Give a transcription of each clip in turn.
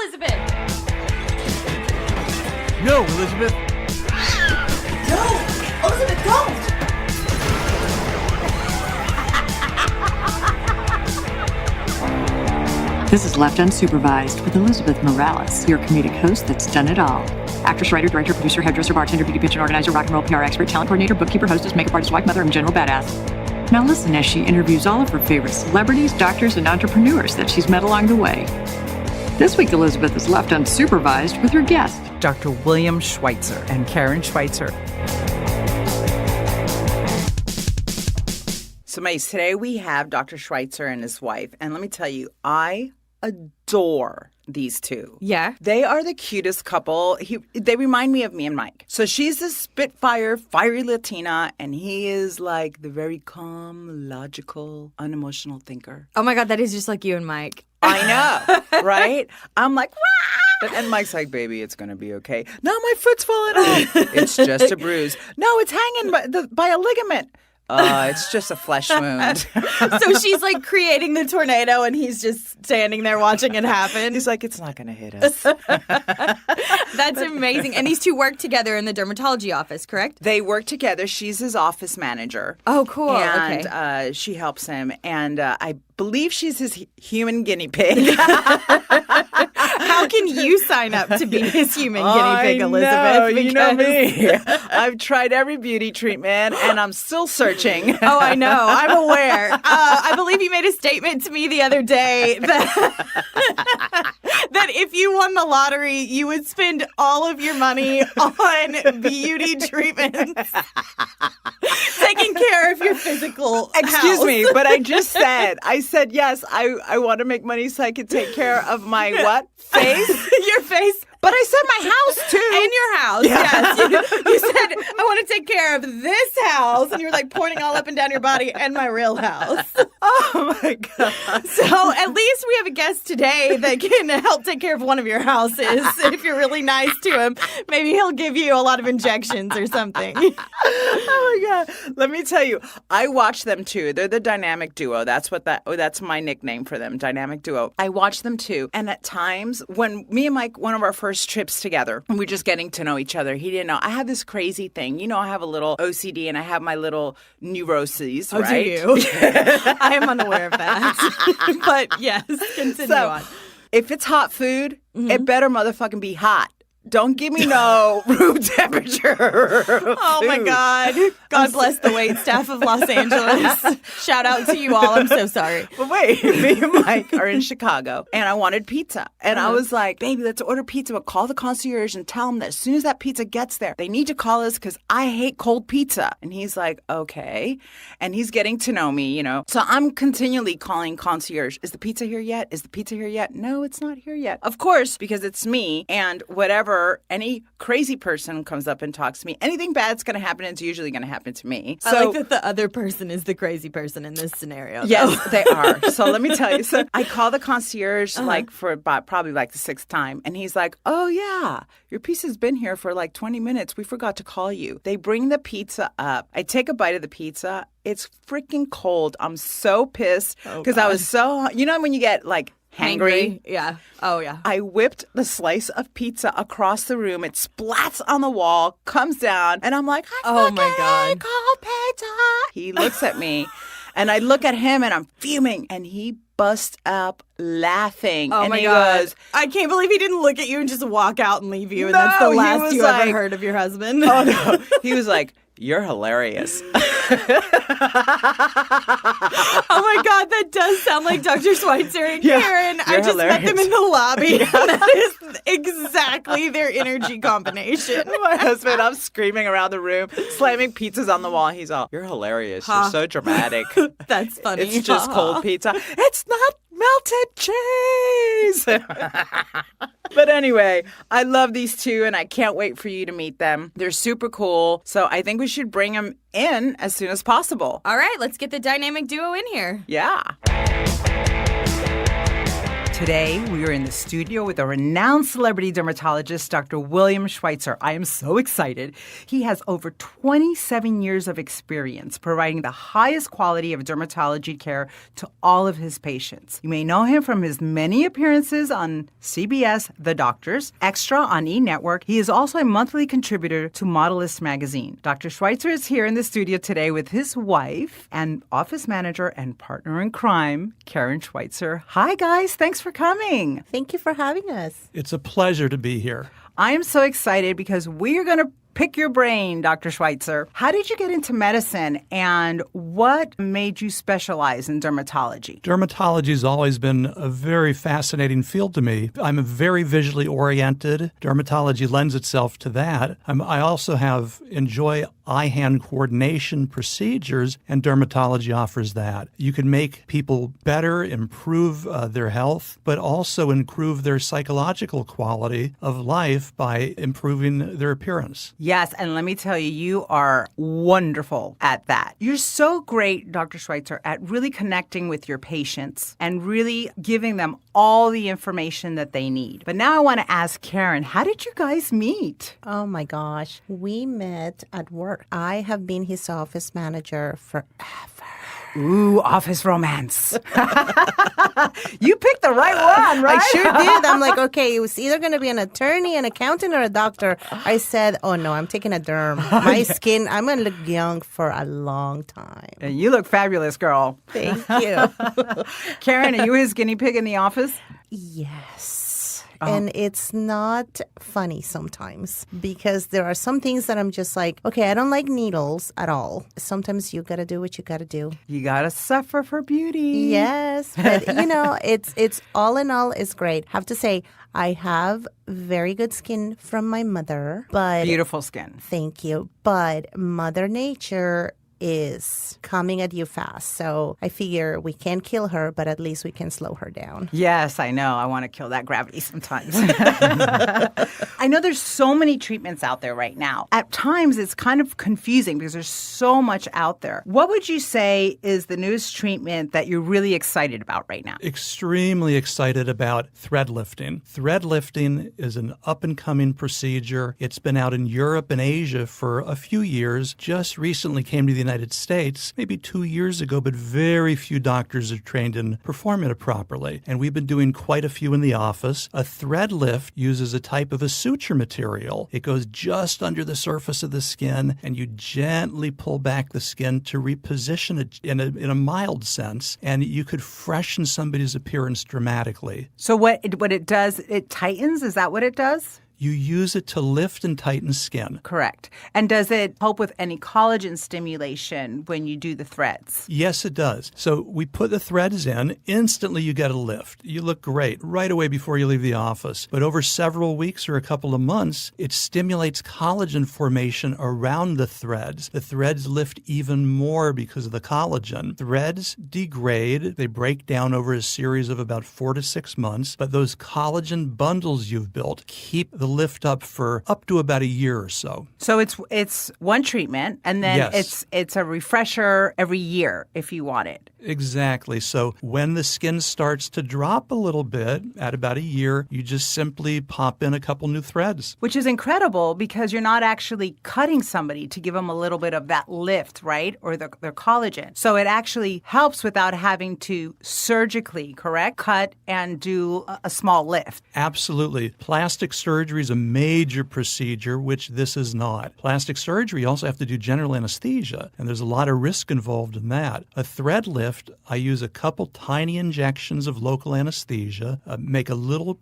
Elizabeth! No, Elizabeth! No! Elizabeth, don't! This is Left Unsupervised with Elizabeth Morales, your comedic host that's done it all. Actress, writer, director, producer, hairdresser, bartender, beauty pageant organizer, rock and roll PR expert, talent coordinator, bookkeeper, hostess, makeup artist, wife, mother, and general badass. Now listen as she interviews all of her favorite celebrities, doctors, and entrepreneurs that she's met along the way. This week, Elizabeth is left unsupervised with her guest, Dr. William Schweitzer and Karen Schweitzer. So, Mace, today we have Dr. Schweitzer and his wife. And let me tell you, I adore these two. Yeah? They are the cutest couple. They remind me of me and Mike. So she's this spitfire, fiery Latina, and he is like the very calm, logical, unemotional thinker. Oh my God, that is just like you and Mike. I know, right? I'm like, wah! And Mike's like, baby, it's going to be okay. No, my foot's falling off. It's just a bruise. No, it's hanging by a ligament. It's just a flesh wound. So she's like creating the tornado and he's just standing there watching it happen. He's like, it's not going to hit us. That's amazing. And these two work together in the dermatology office, correct? They work together. She's his office manager. Oh, cool. And okay. She helps him. And I believe she's his human guinea pig. How can you sign up to be his human guinea pig, Elizabeth? Know, you know me. I've tried every beauty treatment, and I'm still searching. Oh, I know. I'm aware. I believe you made a statement to me the other day that that if you won the lottery, you would spend all of your money on beauty treatments, taking care of your physical Excuse house. me, but I said yes, I want to make money so I can take care of my what? Face? Your face. But I said my house, too. In your house, yes. You said, I want to take care of this house. And you were like pointing all up and down your body and my real house. Oh, my God. So at least we have a guest today that can help take care of one of your houses. If you're really nice to him, maybe he'll give you a lot of injections or something. Oh, my God. Let me tell you, I watch them, too. They're the dynamic duo. That's my nickname for them, dynamic duo. I watch them, too. And at times, when me and Mike, one of our first trips together, and we're just getting to know each other, he didn't know. I have this crazy thing. You know, I have a little OCD and I have my little neuroses, right? Do you? I am unaware of that. But yes, continue on. If it's hot food, it better motherfucking be hot. Don't give me no room temperature. Oh, my God. God bless the wait staff of Los Angeles. Shout out to you all. I'm so sorry. But wait, me and Mike are in Chicago, and I wanted pizza. And I was like, baby, let's order pizza, but call the concierge and tell them that as soon as that pizza gets there, they need to call us because I hate cold pizza. And he's like, okay. And he's getting to know me, you know. So I'm continually calling concierge. Is the pizza here yet? Is the pizza here yet? No, it's not here yet. Of course, because it's me, and whatever any crazy person comes up and talks to me, anything bad's going to happen, it's usually going to happen to me. So, I like that the other person is the crazy person in this scenario. Yes, they are. So let me tell you. So I call the concierge like for about probably like the sixth time. And he's like, oh, yeah, your pizza's been here for like 20 minutes. We forgot to call you. They bring the pizza up. I take a bite of the pizza. It's freaking cold. I'm so pissed because I was so, you know, when you get like hangry? Yeah. Oh, yeah. I whipped the slice of pizza across the room. It splats on the wall, comes down, and I'm like, oh my God. Call pizza. He looks at me, and I look at him, and I'm fuming, and he busts up laughing. Oh, and my he God. goes, I can't believe he didn't look at you and just walk out and leave you, and No, that's the he last was you like- ever heard of your husband. oh, no. He was like, you're hilarious. Oh my God, that does sound like Dr. Schweitzer and Karen. I just met them in the lobby. That is exactly their energy combination. My husband, I'm screaming around the room, slamming pizzas on the wall. He's all, you're hilarious. You're so dramatic. That's funny. It's just cold pizza. It's not melted cheese. But anyway, I love these two, and I can't wait for you to meet them. They're super cool. So I think we should bring them in as soon as possible. All right, let's get the dynamic duo in here. Yeah. Today, we are in the studio with a renowned celebrity dermatologist, Dr. William Schweitzer. I am so excited. He has over 27 years of experience providing the highest quality of dermatology care to all of his patients. You may know him from his many appearances on CBS, The Doctors, Extra on E! Network. He is also a monthly contributor to Modelist magazine. Dr. Schweitzer is here in the studio today with his wife and office manager and partner in crime, Karen Schweitzer. Hi, guys. Thanks for coming. Thank you for having us. It's a pleasure to be here. I am so excited because we're going to pick your brain, Dr. Schweitzer. How did you get into medicine and what made you specialize in dermatology? Dermatology has always been a very fascinating field to me. I'm a very visually oriented. Dermatology lends itself to that. I also enjoy eye-hand coordination procedures, and dermatology offers that. You can make people better, improve their health, but also improve their psychological quality of life by improving their appearance. Yes, and let me tell you, you are wonderful at that. You're so great, Dr. Schweitzer, at really connecting with your patients and really giving them all the information that they need. But now I want to ask Karen, how did you guys meet? Oh my gosh. We met at work. I have been his office manager forever. Ooh, office romance. You picked the right one, right? I sure did. I'm like, okay, it was either going to be an attorney, an accountant, or a doctor. I said, oh no, I'm taking a derm. My skin, I'm going to look young for a long time. And you look fabulous, girl. Thank you. Karen, are you his guinea pig in the office? Yes. And it's not funny sometimes because there are some things that I'm just like, okay, I don't like needles at all. Sometimes you got to do what you got to do. You got to suffer for beauty. Yes. But, it's all in all, it's great. Have to say, I have very good skin from my mother, but... Beautiful skin. Thank you. But Mother Nature is coming at you fast. So I figure we can't kill her, but at least we can slow her down. Yes, I know. I want to kill that gravity sometimes. I know there's so many treatments out there right now. At times, it's kind of confusing because there's so much out there. What would you say is the newest treatment that you're really excited about right now? Extremely excited about thread lifting. Thread lifting is an up-and-coming procedure. It's been out in Europe and Asia for a few years. Just recently came to the United States, maybe 2 years ago, but very few doctors are trained in performing it properly. And we've been doing quite a few in the office. A thread lift uses a type of a suture material. It goes just under the surface of the skin, and you gently pull back the skin to reposition it in a mild sense, and you could freshen somebody's appearance dramatically. So what it does, it tightens? Is that what it does? You use it to lift and tighten skin. Correct. And does it help with any collagen stimulation when you do the threads? Yes, it does. So we put the threads in. Instantly, you get a lift. You look great right away before you leave the office. But over several weeks or a couple of months, it stimulates collagen formation around the threads. The threads lift even more because of the collagen. Threads degrade. They break down over a series of about 4 to 6 months. But those collagen bundles you've built keep the lift up for up to about a year or so. So it's one treatment, and then Yes. it's a refresher every year if you want it. Exactly. So when the skin starts to drop a little bit at about a year, you just simply pop in a couple new threads. Which is incredible because you're not actually cutting somebody to give them a little bit of that lift, right? Or their collagen. So it actually helps without having to surgically, correct? Cut and do a small lift. Absolutely. Plastic surgery is a major procedure, which this is not. Plastic surgery, you also have to do general anesthesia, and there's a lot of risk involved in that. A thread lift, I use a couple tiny injections of local anesthesia, make a little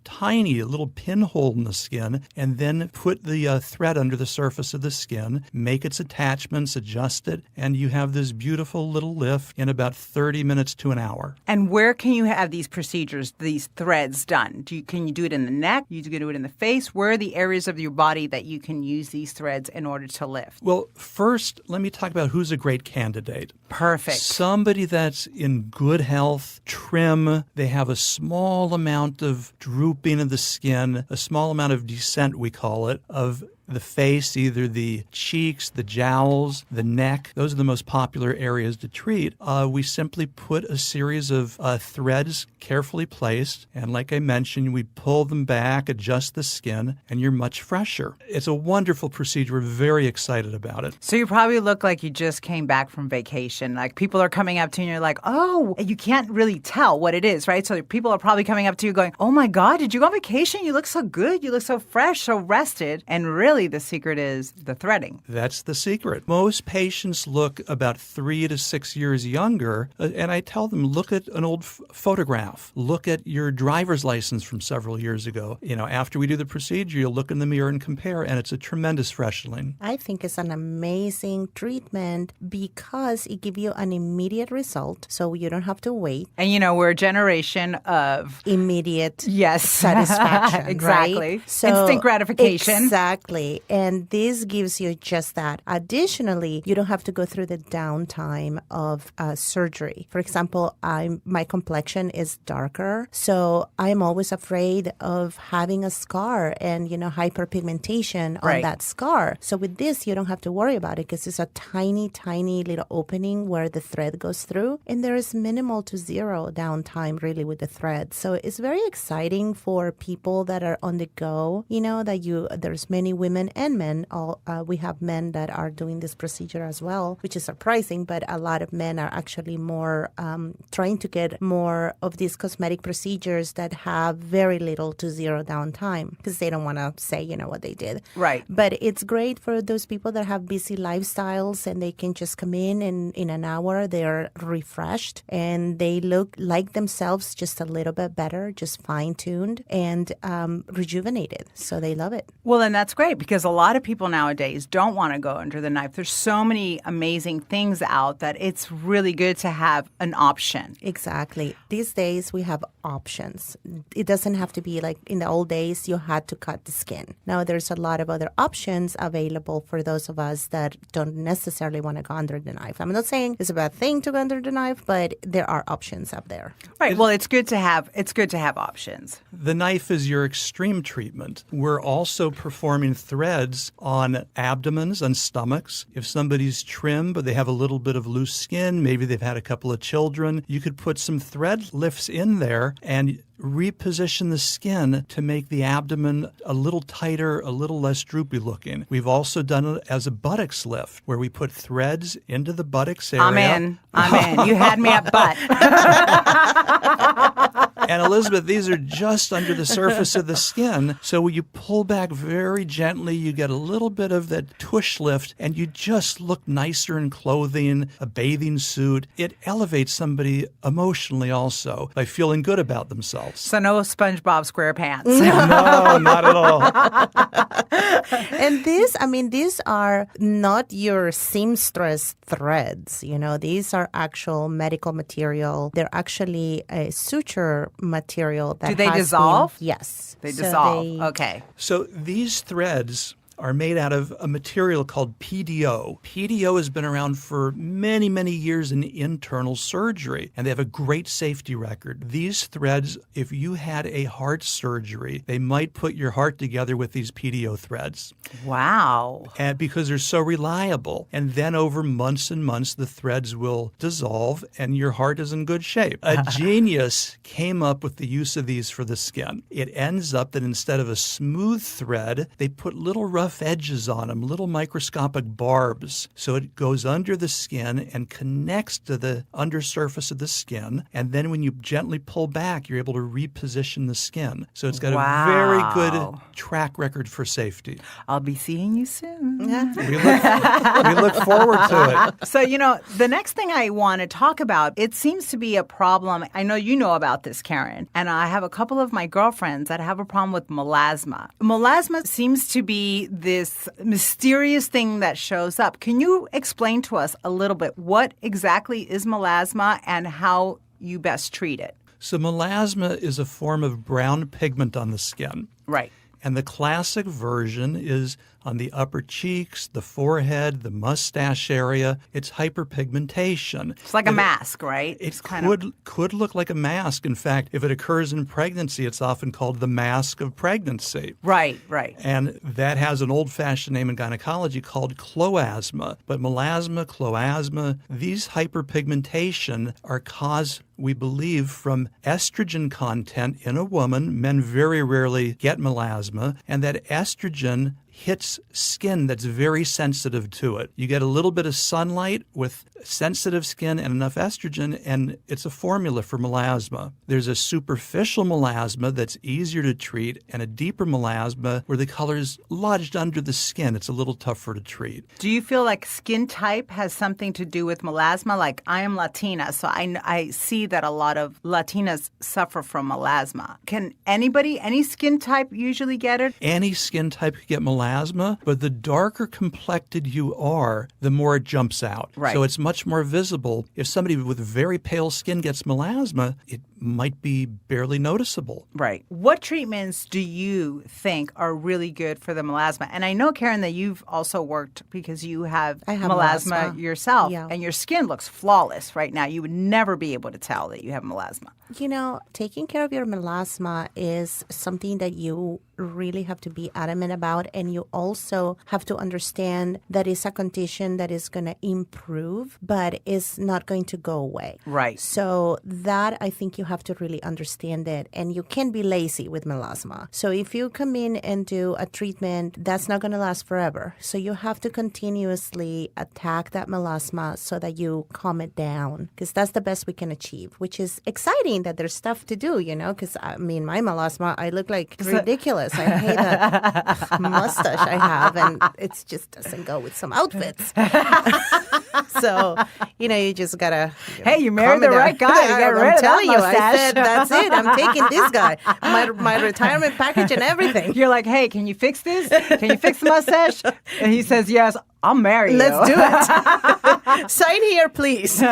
pinhole in the skin, and then put the thread under the surface of the skin, make its attachments, adjust it, and you have this beautiful little lift in about 30 minutes to an hour. And where can you have these procedures, these threads done? Can you do it in the neck? You can do it in the face? Where are the areas of your body that you can use these threads in order to lift? Well, first, let me talk about who's a great candidate. Perfect. Somebody that's in good health, trim, they have a small amount of drooping of the skin, a small amount of descent, we call it, of the face, either the cheeks, the jowls, the neck. Those are the most popular areas to treat. We simply put a series of threads carefully placed, and like I mentioned, we pull them back, adjust the skin, and you're much fresher. It's a wonderful procedure. We're very excited about it. So you probably look like you just came back from vacation. Like people are coming up to you and you're like, oh, and you can't really tell what it is, right? So people are probably coming up to you going, oh my God, did you go on vacation? You look so good. You look so fresh, so rested. And really the secret is the threading. That's the secret. Most patients look about 3 to 6 years younger, and I tell them, look at an old photograph. Look at your driver's license from several years ago. After we do the procedure, you'll look in the mirror and compare, and it's a tremendous freshening. I think it's an amazing treatment because it gives you an immediate result, so you don't have to wait. And we're a generation of Immediate yes satisfaction. exactly. Right? So, instant gratification. Exactly. And this gives you just that. Additionally, you don't have to go through the downtime of surgery. For example, my complexion is darker, so I'm always afraid of having a scar and, hyperpigmentation on that scar. So with this, you don't have to worry about it because it's a tiny, tiny little opening where the thread goes through, and there is minimal to zero downtime really with the thread. So it's very exciting for people that are on the go, there's many women and men. We have men that are doing this procedure as well, which is surprising, but a lot of men are actually more trying to get more of these cosmetic procedures that have very little to zero downtime because they don't want to say, what they did. Right. But it's great for those people that have busy lifestyles and they can just come in an hour, they're refreshed and they look like themselves just a little bit better, just fine-tuned and rejuvenated. So they love it. Well, and that's great because a lot of people nowadays don't want to go under the knife. There's so many amazing things out that it's really good to have an option. Exactly. These days we have options. It doesn't have to be like in the old days you had to cut the skin. Now there's a lot of other options available for those of us that don't necessarily want to go under the knife. I'm not saying it's a bad thing to go under the knife, but there are options out there. Right. Well, it's good to have options. The knife is your extreme treatment. We're also performing threads on abdomens and stomachs. If somebody's trim, but they have a little bit of loose skin, maybe they've had a couple of children, you could put some thread lifts in there and reposition the skin to make the abdomen a little tighter, a little less droopy looking. We've also done it as a buttocks lift where we put threads into the buttocks area. I'm in. You had me at butt. And Elizabeth, these are just under the surface of the skin. So when you pull back very gently, you get a little bit of that tush lift and you just look nicer in clothing, a bathing suit. It elevates somebody emotionally also by feeling good about themselves. So no SpongeBob SquarePants. No, not at all. And these are not your seamstress threads. These are actual medical material. They're actually a suture material that Do they dissolve? Yes. They dissolve. Okay. So these threads are made out of a material called PDO. PDO has been around for many, many years in internal surgery, and they have a great safety record. These threads, if you had a heart surgery, they might put your heart together with these PDO threads. Wow. And because they're so reliable. And then over months and months, the threads will dissolve and your heart is in good shape. A genius came up with the use of these for the skin. It ends up that instead of a smooth thread, they put little rough edges on them, little microscopic barbs. So it goes under the skin and connects to the undersurface of the skin. And then when you gently pull back, you're able to reposition the skin. So it's got a very good track record for safety. I'll be seeing you soon. We look forward to it. So, the next thing I want to talk about, it seems to be a problem. I know you know about this, Karen, and I have a couple of my girlfriends that have a problem with melasma. Melasma seems to be this mysterious thing that shows up. Can you explain to us a little bit what exactly is melasma and how you best treat it? So melasma is a form of brown pigment on the skin. Right. And the classic version is on the upper cheeks, the forehead, the mustache area. It's hyperpigmentation. It's like a mask, right? It could look like a mask. In fact, if it occurs in pregnancy, it's often called the mask of pregnancy. Right. And that has an old-fashioned name in gynecology called chloasma. But melasma, chloasma, these hyperpigmentation are caused, we believe, from estrogen content in a woman. Men very rarely get melasma, and that estrogen hits skin that's very sensitive to it. You get a little bit of sunlight with sensitive skin and enough estrogen, and it's a formula for melasma. There's a superficial melasma that's easier to treat, and a deeper melasma where the color's lodged under the skin. It's a little tougher to treat. Do you feel like skin type has something to do with melasma? Like, I am Latina, so I see that a lot of Latinas suffer from melasma. Can any skin type usually get it? Any skin type could get melasma, but the darker complected you are, the more it jumps out. Right. So it's much more visible. If somebody with very pale skin gets melasma, it might be barely noticeable. Right. What treatments do you think are really good for the melasma? And I know, Karen, that you've also worked because you have melasma yourself, and your skin looks flawless right now. You would never be able to tell that you have melasma. You know, taking care of your melasma is something that you really have to be adamant about, and you also have to understand that it's a condition that is going to improve, but is not going to go away. Right. So that, I think you have to really understand it, and you can't be lazy with melasma. So if you come in and do a treatment, that's not going to last forever. So you have to continuously attack that melasma so that you calm it down, because that's the best we can achieve, which is exciting that there's stuff to do, you know, because I mean, my melasma, I look like ridiculous. I hate that mustache I have, and it just doesn't go with some outfits. So, you know, you just gotta. Hey, you married the right guy. You got rid of that mustache. I said, that's it. I'm taking this guy, my retirement package and everything. You're like, hey, can you fix this? Can you fix the mustache? And he says, yes. I'll marry you. Let's do it. Sign here, please. So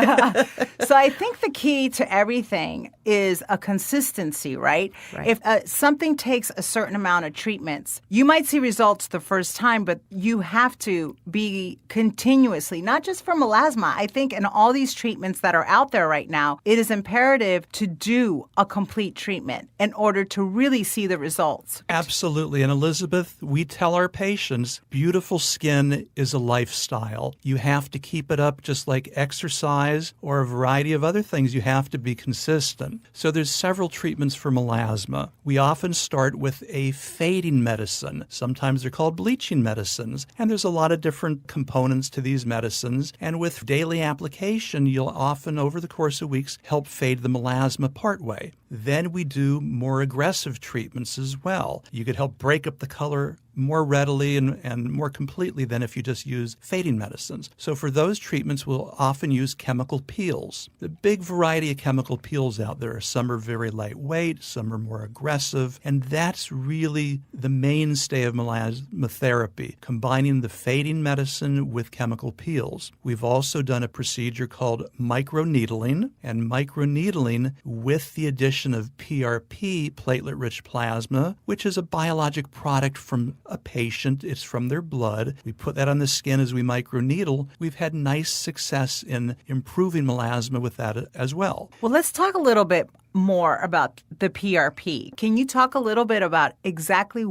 I think the key to everything is a consistency, right? If something takes a certain amount of treatments, you might see results the first time, but you have to be continuously, not just for melasma. I think in all these treatments that are out there right now, it is imperative to do a complete treatment in order to really see the results. Absolutely. And Elizabeth, we tell our patients, beautiful skin is a lifestyle. You have to keep it up just like exercise or a variety of other things. You have to be consistent. So there's several treatments for melasma. We often start with a fading medicine. Sometimes they're called bleaching medicines. And there's a lot of different components to these medicines. And with daily application, you'll often, over the course of weeks, help fade the melasma partway. Then we do more aggressive treatments as well. You could help break up the color more readily and more completely than if you just use fading medicines. So for those treatments, we'll often use chemical peels. The big variety of chemical peels out there. Some are very lightweight, some are more aggressive, and that's really the mainstay of melasma therapy, combining the fading medicine with chemical peels. We've also done a procedure called microneedling, and microneedling with the addition of PRP, platelet-rich plasma, which is a biologic product from a patient. It's from their blood. We put that on the skin as we microneedle. We've had nice success in improving melasma with that as well. Well, let's talk a little bit more about the PRP. Can you talk a little bit about exactly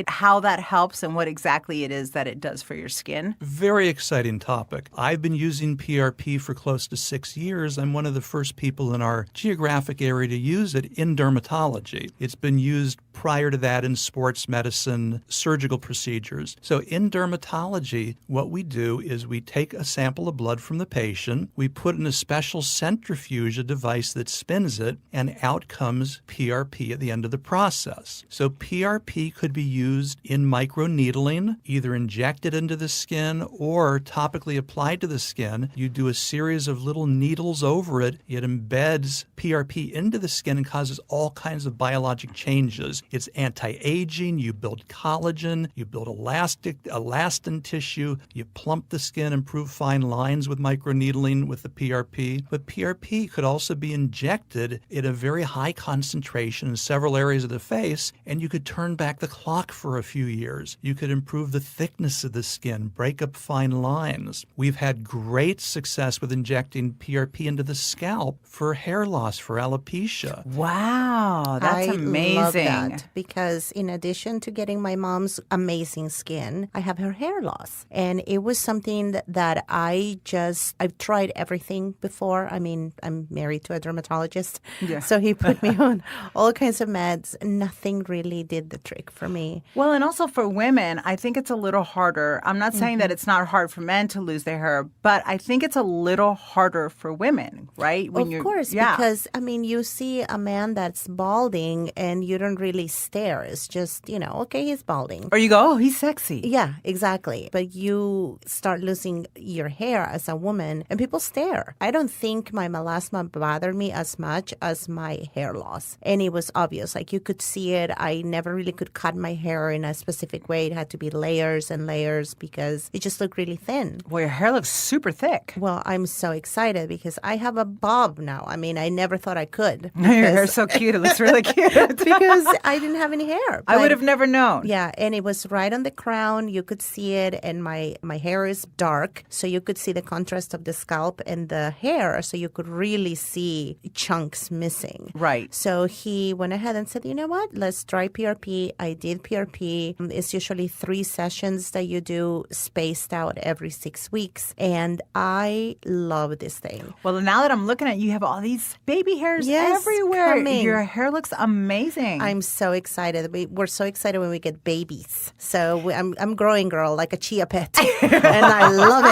how that helps and what exactly it is that it does for your skin? Very exciting topic. I've been using PRP for close to 6 years. I'm one of the first people in our geographic area to use it in dermatology. It's been used prior to that in sports medicine, surgical procedures. So in dermatology, what we do is we take a sample of blood from the patient, we put in a special centrifuge, a device that spins it, and out comes PRP at the end of the process. So PRP could be used in microneedling, either injected into the skin or topically applied to the skin. You do a series of little needles over it. It embeds PRP into the skin and causes all kinds of biologic changes. It's anti-aging. You build collagen. You build elastin tissue. You plump the skin, improve fine lines with microneedling with the PRP. But PRP could also be injected in a very high concentration in several areas of the face, and you could turn back the clock for a few years. You could improve the thickness of the skin, break up fine lines. We've had great success with injecting PRP into the scalp for hair loss, for alopecia. Wow, that's I amazing. love that because in addition to getting my mom's amazing skin, I have her hair loss. And it was something that I've tried everything before. I mean, I'm married to a dermatologist. Yeah. So he put me on all kinds of meds. Nothing really did the trick for me. Well, and also for women, I think it's a little harder. I'm not saying that it's not hard for men to lose their hair, but I think it's a little harder for women, right? Of course, because, I mean, you see a man that's balding and you don't really stare. It's just, okay, he's balding. Or you go, oh, he's sexy. Yeah, exactly. But you start losing your hair as a woman and people stare. I don't think my melasma bothered me as much as my hair loss. And it was obvious. Like you could see it. I never really could cut my hair in a specific way. It had to be layers and layers because it just looked really thin. Well, your hair looks super thick. Well, I'm so excited because I have a bob now. I mean, I never thought I could. Your hair's so cute. It looks really cute. Because I didn't have any hair. I would have never known. Yeah, and it was right on the crown. You could see it, and my hair is dark, so you could see the contrast of the scalp and the hair, so you could really see chunks missing. Right. So he went ahead and said, you know what, let's try PRP. I did PRP. It's usually 3 sessions that you do spaced out every 6 weeks, and I love this thing. Well, now that I'm looking at you, have all these baby hairs everywhere. coming. Your hair looks amazing. I'm so excited. We're so excited when we get babies. So I'm growing girl like a chia pet, and I love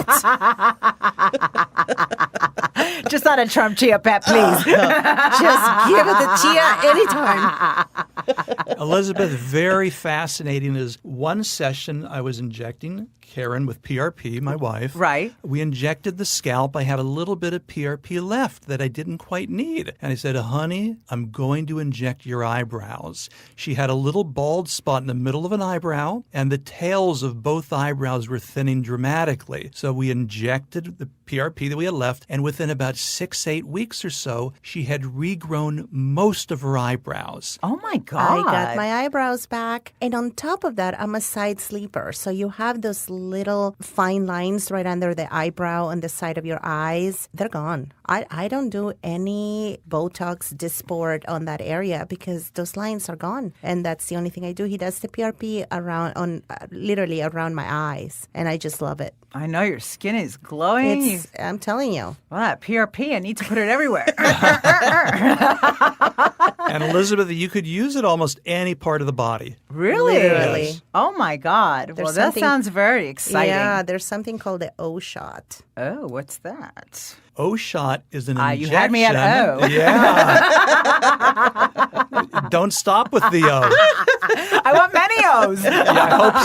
it. Just not a Trump chia pet, please. Just give it the chia anytime. Elizabeth, very fascinating is one session I was injecting Karen with PRP, my wife. Right. We injected the scalp. I had a little bit of PRP left that I didn't quite need. And I said, honey, I'm going to inject your eyebrows. She had a little bald spot in the middle of an eyebrow, and the tails of both eyebrows were thinning dramatically. So we injected the PRP that we had left, and within about 6-8 weeks or so, she had regrown most of her eyebrows. Oh, my God. I got my eyebrows back. And on top of that, I'm a side sleeper. So you have those little fine lines right under the eyebrow on the side of your eyes. They're gone. I don't do any Botox, Dysport on that area because those lines are gone. And that's the only thing I do. He does the PRP literally around my eyes. And I just love it. I know your skin is glowing. I'm telling you. Well, that PRP, I need to put it everywhere. And Elizabeth, you could use it almost any part of the body. Really? Literally. Yes. Oh, my God. Well, There's that something- sounds very exciting. Yeah, there's something called the O shot. Oh, what's that? O-shot is an injection. You had me at O. Yeah. Don't stop with the O. I want many O's. Yeah, I hope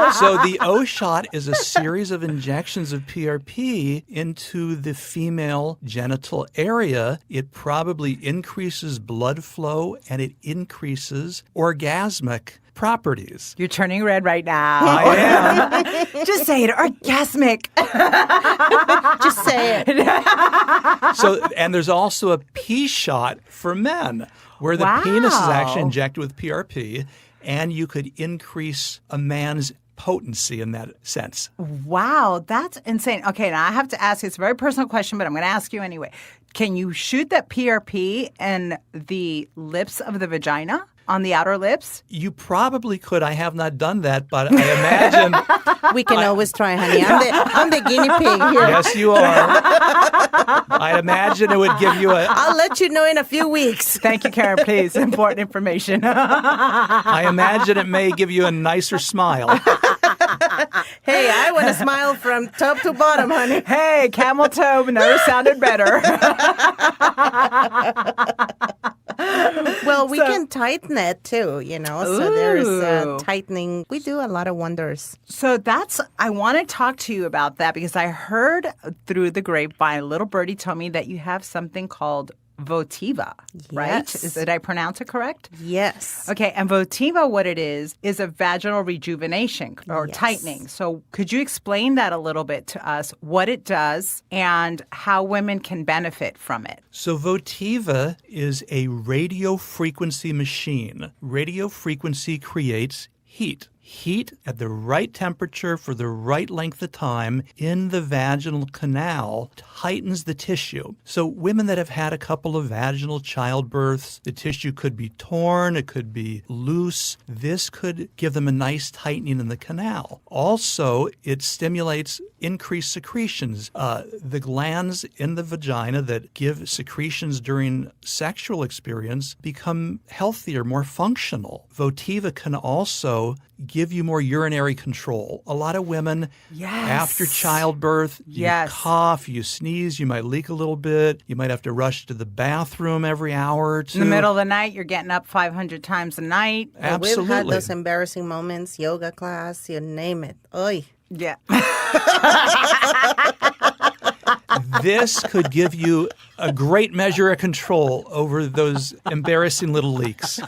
so. So the O-shot is a series of injections of PRP into the female genital area. It probably increases blood flow and it increases orgasmic properties. You're turning red right now. I am. Just say it. Orgasmic. Just say it. So, and there's also a P-shot for men, where the penis is actually injected with PRP, and you could increase a man's potency in that sense. Wow, that's insane. Okay, now I have to ask you, it's a very personal question, but I'm going to ask you anyway. Can you shoot that PRP in the lips of the vagina? On the outer lips? You probably could. I have not done that, but I imagine. We can always try, honey. I'm the guinea pig here. Yes, you are. I imagine it would give you a. I'll let you know in a few weeks. Thank you, Karen, please. Important information. I imagine it may give you a nicer smile. Hey, I want to smile from top to bottom, honey. Hey, camel toe never sounded better. Well, we can tighten it too, So there's Ooh. tightening. We do a lot of wonders. So I want to talk to you about that because I heard through the grapevine, a little birdie told me that you have something called Votiva, right? Yes. Did I pronounce it correct? Yes. Okay, and Votiva, what it is a vaginal rejuvenation or Yes. tightening. So could you explain that a little bit to us, what it does and how women can benefit from it? So Votiva is a radio frequency machine. Radio frequency creates heat. Heat at the right temperature for the right length of time in the vaginal canal tightens the tissue. So women that have had a couple of vaginal childbirths, the tissue could be torn, it could be loose. This could give them a nice tightening in the canal. Also, it stimulates increased secretions. The glands in the vagina that give secretions during sexual experience become healthier, more functional. Votiva can also give you more urinary control. A lot of women, after childbirth, you cough, you sneeze, you might leak a little bit, you might have to rush to the bathroom every hour or two. In the middle of the night, you're getting up 500 times a night. Absolutely. We've had those embarrassing moments, yoga class, you name it. Oy. Yeah. This could give you a great measure of control over those embarrassing little leaks.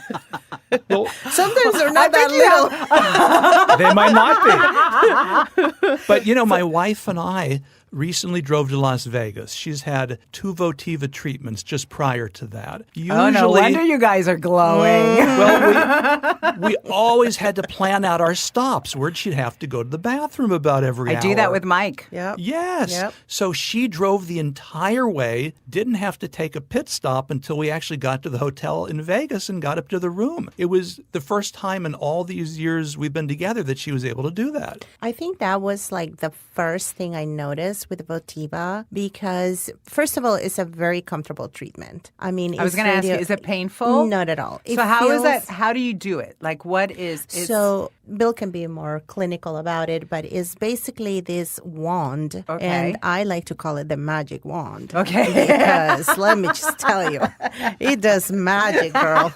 Well, Sometimes they're not that little. they might not be. But, my wife and I recently drove to Las Vegas. She's had 2 Votiva treatments just prior to that. Oh, no wonder you guys are glowing. Well, we always had to plan out our stops. Where'd she have to go to the bathroom about every hour? I do that with Mike. Yep. Yes. Yep. So she drove the entire way, didn't have to take a pit stop until we actually got to the hotel in Vegas and got up to the room. It was the first time in all these years we've been together that she was able to do that. I think that was like the first thing I noticed with Votiva because, first of all, it's a very comfortable treatment. I mean, I was going to ask you, is it painful? Not at all. So how is that? How do you do it? Like, what is? So Bill can be more clinical about it, but it's basically this wand, Okay. and I like to call it the magic wand. Okay. Because let me just tell you, it does magic, girl.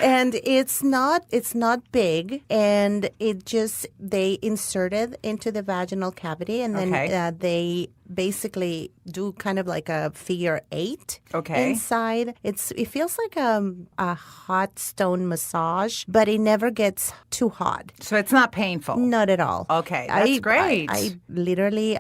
And it's not big, and they insert it into the vaginal cavity, and then they basically do kind of like a figure 8 inside. It feels like a hot stone massage, but it never gets too hot. So it's not painful? Not at all. Okay, that's great. I literally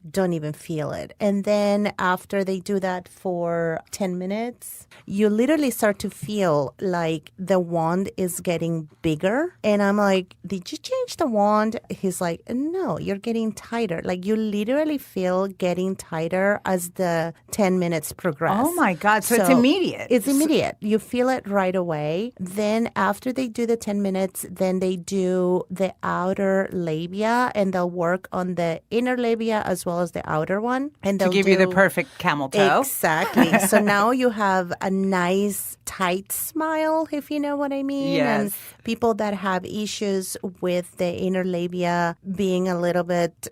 don't even feel it. And then after they do that for 10 minutes, you literally start to feel like the wand is getting bigger. And I'm like, did you change the wand? He's like, no, you're getting tighter. Like you literally feel getting tighter as the 10 minutes progress. Oh my God. So it's immediate. It's immediate. You feel it right away. Then after they do the 10 minutes, then they do the outer labia and they'll work on the inner labia as well as the outer one. And they'll to give you the perfect camel toe. Exactly. So now you have a nice tight smile, if you know what I mean. Yes. And people that have issues with the inner labia being a little bit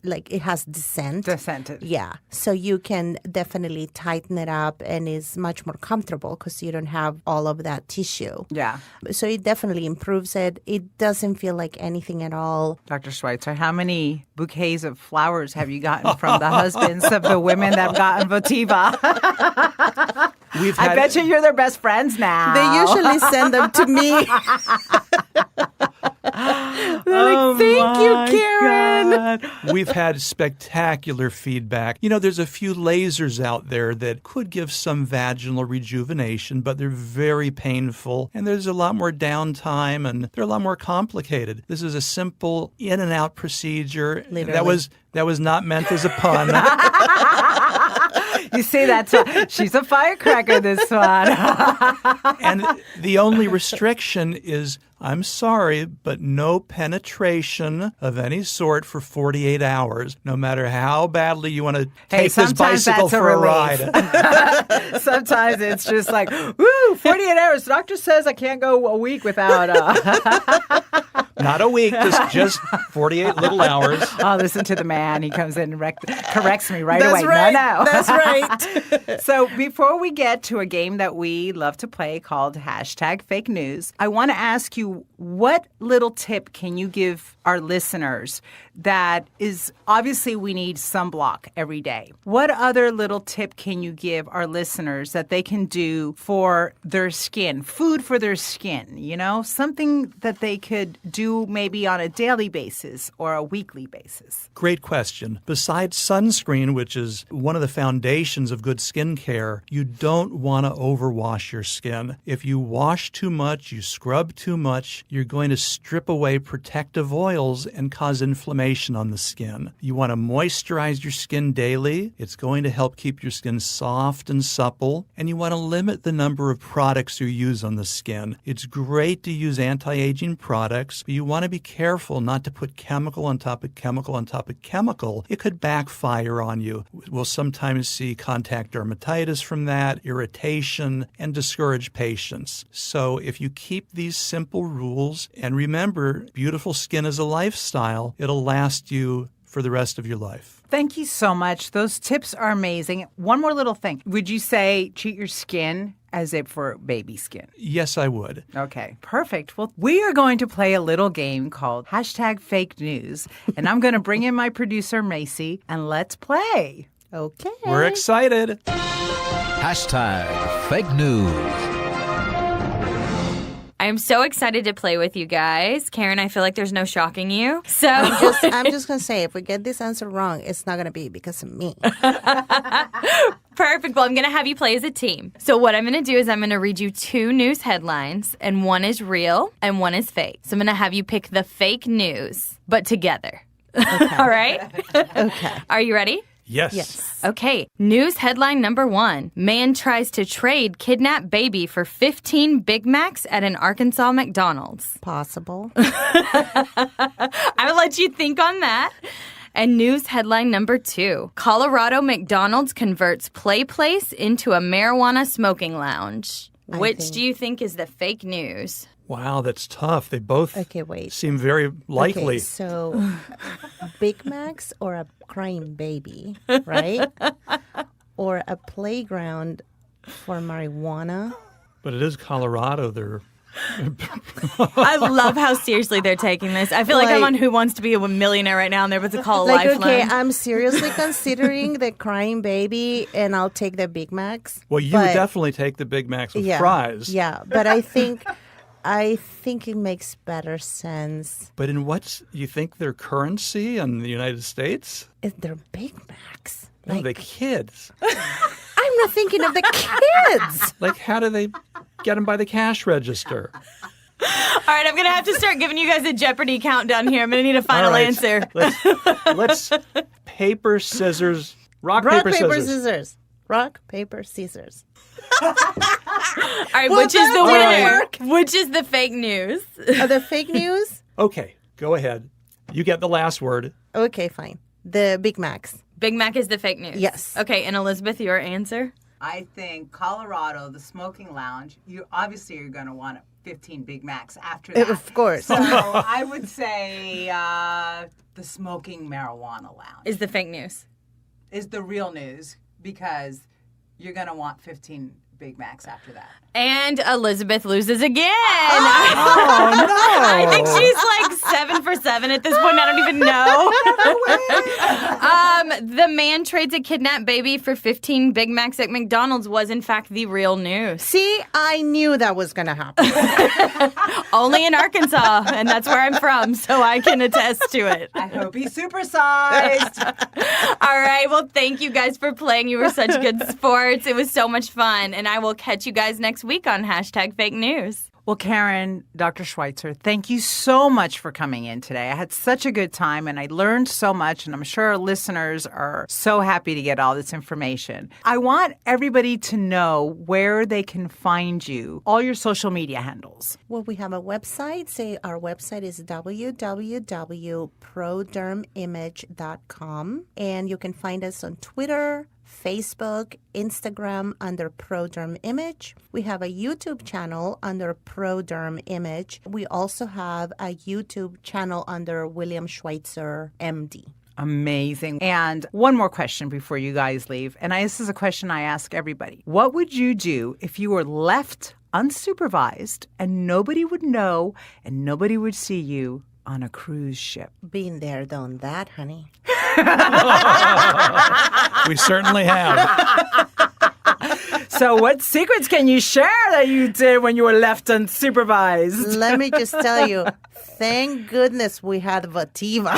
like it has descent. Descented. Yeah. So you can definitely tighten it up and it's much more comfortable because you don't have all of that tissue. Yeah. So it definitely improves it. It doesn't feel like anything at all. Dr. Schweitzer, how many bouquets of flowers have you gotten from the husbands of the women that have gotten Votiva? I bet you're their best friends now. They usually send them to me. Thank you, Karen. God. We've had spectacular feedback. There's a few lasers out there that could give some vaginal rejuvenation, but they're very painful, and there's a lot more downtime, and they're a lot more complicated. This is a simple in and out procedure. Literally. That was not meant as a pun. You see, she's a firecracker, this one. And the only restriction is, I'm sorry, but no penetration of any sort for 48 hours, no matter how badly you want to take this bicycle for a ride. Sometimes it's just like, woo, 48 hours. The doctor says I can't go a week without. Not a week, just 48 little hours. I'll listen to the man. He comes in and corrects me right That's away. right. No. That's right. So before we get to a game that we love to play called #Fake News, I want to ask you, what little tip can you give our listeners that is, obviously we need sunblock every day. What other little tip can you give our listeners that they can do for their skin, food for their skin, something that they could do maybe on a daily basis or a weekly basis? Great question. Besides sunscreen, which is one of the foundations of good skin care, you don't want to overwash your skin. If you wash too much, you scrub too much, you're going to strip away protective oils and cause inflammation on the skin. You want to moisturize your skin daily. It's going to help keep your skin soft and supple. And you want to limit the number of products you use on the skin. It's great to use anti-aging products, but you want to be careful not to put chemical on top of chemical on top of chemical. It could backfire on you. We'll sometimes see contact dermatitis from that, irritation, and discourage patients. So if you keep these simple rules, and remember, beautiful skin is a lifestyle, it'll last you for the rest of your life. Thank you so much. Those tips are amazing. One more little thing. Would you say treat your skin as if for baby skin? Yes, I would. Okay, perfect. Well, we are going to play a little game called #Fake News, and I'm going to bring in my producer, Macy, and let's play. Okay. We're excited. #Fake News. I am so excited to play with you guys. Karen, I feel like there's no shocking you. So I'm just going to say, if we get this answer wrong, it's not going to be because of me. Perfect. Well, I'm going to have you play as a team. So what I'm going to do is I'm going to read you 2 news headlines, and one is real and one is fake. So I'm going to have you pick the fake news, but together. Okay. All right? Okay. Are you ready? Yes. Okay. News headline number 1. Man tries to trade kidnapped baby for 15 Big Macs at an Arkansas McDonald's. Possible. I will let you think on that. And news headline number 2. Colorado McDonald's converts play place into a marijuana smoking lounge. Which do you think is the fake news? Wow, that's tough. They both seem very likely. Okay, so Big Macs or a crying baby, right? Or a playground for marijuana. But it is Colorado. They're I love how seriously they're taking this. I feel like I'm on Who Wants to Be a Millionaire right now, and they're about to call a lifeline. Okay, I'm seriously considering the crying baby, and I'll take the Big Macs. Well, you would definitely take the Big Macs with fries. Yeah, but I think it makes better sense. But in you think their currency in the United States? They're Big Macs. No, the kids. I'm not thinking of the kids. Like, how do they get them by the cash register? All right, I'm going to have to start giving you guys a Jeopardy countdown here. I'm going to need a final answer. Let's paper, scissors, rock, paper, scissors. Rock, paper, scissors. All right, which is the winner? Which is the fake news? The fake news? Okay, go ahead. You get the last word. Okay, fine. The Big Macs. Big Mac is the fake news? Yes. Okay, and Elizabeth, your answer? I think Colorado, the smoking lounge, you're going to want 15 Big Macs after that. Of course. So I would say the smoking marijuana lounge Is the fake news. Is the real news, because you're going to want 15 Big Macs after that. And Elizabeth loses again. Oh, no. I think she's like 7 for 7 at this point. I don't even know. The man trades a kidnapped baby for 15 Big Macs at McDonald's was, in fact, the real news. See, I knew that was going to happen. Only in Arkansas, and that's where I'm from, so I can attest to it. I hope he's supersized. All right. Well, thank you guys for playing. You were such good sports. It was so much fun, and I will catch you guys next week on #Fake News. Well, Karen, Dr. Schweitzer, thank you so much for coming in today. I had such a good time, and I learned so much, and I'm sure our listeners are so happy to get all this information. I want everybody to know where they can find you, all your social media handles. Well, we have a website. Our website is www.prodermimage.com, and you can find us on Twitter, Facebook, Instagram under ProDerm Image. We have a YouTube channel under ProDerm Image. We also have a YouTube channel under William Schweitzer, MD. Amazing. And one more question before you guys leave. And this is a question I ask everybody. What would you do if you were left unsupervised and nobody would know and nobody would see you on a cruise ship? Been there, done that, honey. We certainly have. So what secrets can you share that you did when you were left unsupervised? Let me just tell you, thank goodness we had Vativa.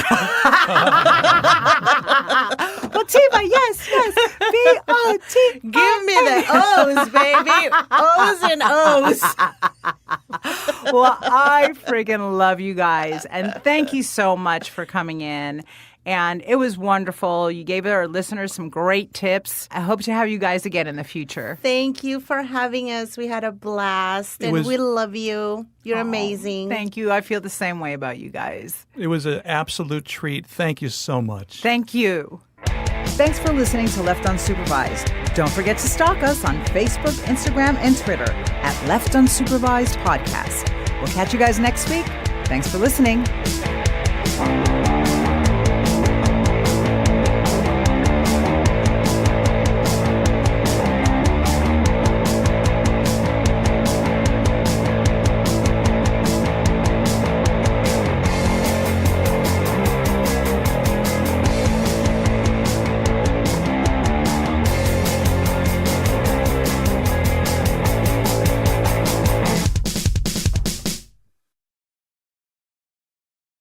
Vativa, yes. V-O-T. Give me the O's, baby. O's and O's. Well, I friggin' love you guys. And thank you so much for coming in. And it was wonderful. You gave our listeners some great tips. I hope to have you guys again in the future. Thank you for having us. We had a blast, and we love you. You're amazing. Thank you. I feel the same way about you guys. It was an absolute treat. Thank you so much. Thank you. Thanks for listening to Left Unsupervised. Don't forget to stalk us on Facebook, Instagram, and Twitter at Left Unsupervised Podcast. We'll catch you guys next week. Thanks for listening.